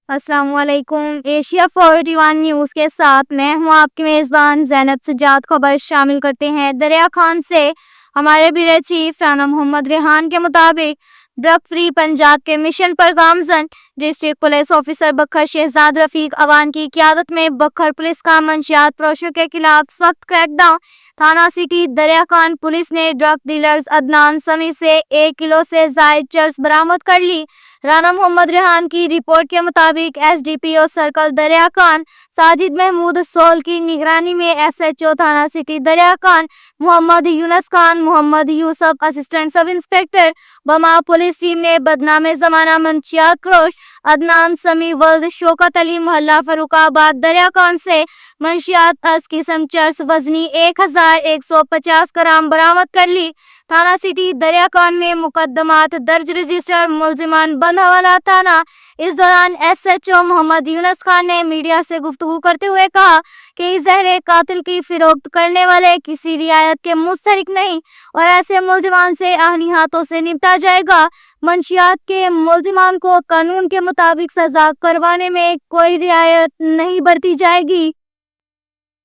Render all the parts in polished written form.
अस्सलाम वालेकुम। Asia 41 news के साथ मैं हूं आपकी मेज़बान ज़ैनब सज्जाद। खबर शामिल करते हैं। दरिया खान से हमारे ब्यूरो चीफ राना मोहम्मद रेहान के मुताबिक ड्रग फ्री पंजाब के मिशन पर गामजन डिस्ट्रिक्ट पुलिस ऑफिसर बखर शहजाद रफीक अवान की क़यादत में बखर पुलिस का मंशियात फरोशों के खिलाफ सख्त क्रैकडाउन। थाना सिटी दरिया खान पुलिस ने ड्रग डीलर्स अदनान समी से 1 किलो से जायद चर्स बरामद कर ली। राना मोहम्मद रेहान की रिपोर्ट के मुताबिक एसडीपीओ सर्कल दरिया खान साजिद महमूद सोल की निगरानी में एसएचओ थाना city Darya Khan Mohammad Yunus Khan Mohammad Yusuf assistant sub inspector बमा पुलिस टीम ने बदनामे जमाना मंशियात फरोश अदनान समी वल्द शौकत अली मोहल्ला फरुखाबाद दरिया खान से मंशियात किस्म चर्स वजनी 1150 ग्राम बरामद कर ली। थाना सिटी दरिया खान में मुकदमात दर्ज रजिस्टर मुलजिमान बंद हवाला थाना। इस दौरान एसएचओ मोहम्मद यूनस खान ने मीडिया से गुफ्तगू करते हुए कहा कि जहरे कातिल की फिरोख्त करने वाले किसी रियायत के मुस्तहिक नहीं और ऐसे मुलजिमान से आहनी हाथों से निपटा जाएगा। मंशियात के मुलजिमान को कानून के मुताबिक सजा करवाने में कोई रियायत नहीं बरती जाएगी।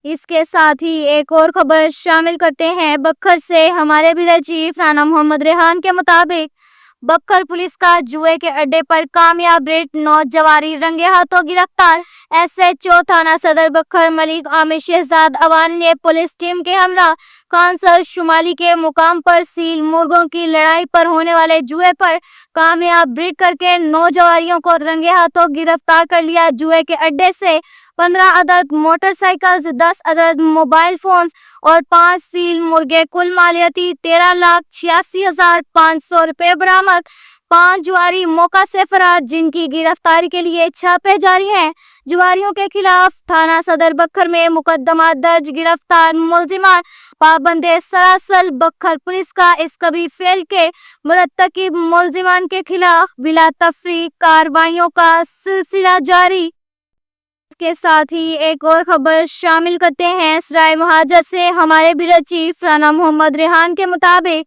इसके साथ ही एक और खबर शामिल करते हैं। बखर से हमारे ब्यूरो चीफ राना मोहम्मद रेहान के मुताबिक बखर पुलिस का जुए के अड्डे पर कामयाब रेड 9 जवारी रंगे हाथों गिरफ्तार। एसएचओ थाना सदर बखर मलिक आमिर शहजाद अवान ने पुलिस टीम के हमरा कांसर शुमाली के मुकाम पर सील मुर्गों की लड़ाई पर होने वाले जुए पर कामयाब ब्रीड करके 9 जवारियों को रंगे हाथों गिरफ्तार कर लिया। जुए के अड्डे से 15 अदद मोटरसाइकिल, 10 अदद मोबाइल फोन्स और 5 सील मुर्गे, कुल मालियती 13,86,500 रुपए बरामद। 5 जुआरी मौका से फरार, जिनकी गिरफ्तारी के लिए छापे जारी हैं। जुआरियों के खिलाफ थाना सदर बखर में मुकदमा दर्ज। गिरफ्तार मुलजिमान पाबंदे सरासल। बखर पुलिस का इस कभी फेल के मुरतकिब मुलजिमान के खिलाफ बिला तफरीक कार्रवाइयों का सिलसिला जारी। के साथ ही एक और खबर शामिल करते हैं। सराय महाजर से हमारे ब्यूरो चीफ राना मोहम्मद रेहान के मुताबिक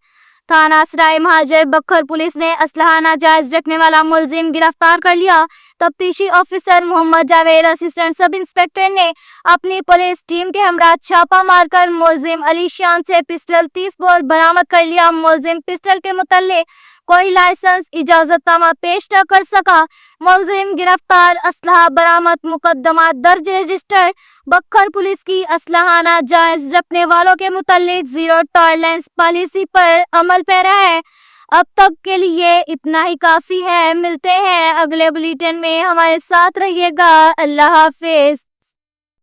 थाना सराय महाजर बखर पुलिस ने असलहा नाजायज रखने वाला मुलजिम गिरफ्तार कर लिया। तफ्तीशी officer Mohammad Javed assistant sub inspector ने अपनी पुलिस टीम के हमरा छापा मारकर मुलजिम अली शान से पिस्टल 30 बोर बरामद कर लिया। मुलजिम पिस्टल के मुतल्लिक कोई लाइसेंस इजाजतनामा पेश न कर सका। मुलजिम गिरफ्तार, असलहा बरामद, मुकदमा दर्ज रजिस्टर। बखर पुलिस की असलहा नाजायज रखने वालों के मुतल्लिक जीरो टॉलरेंस पॉलिसी पर अमल पैरा है। अब तक के लिए इतना ही काफी है। मिलते हैं अगले बुलेटिन में, हमारे साथ रहिएगा। अल्लाह हाफिज।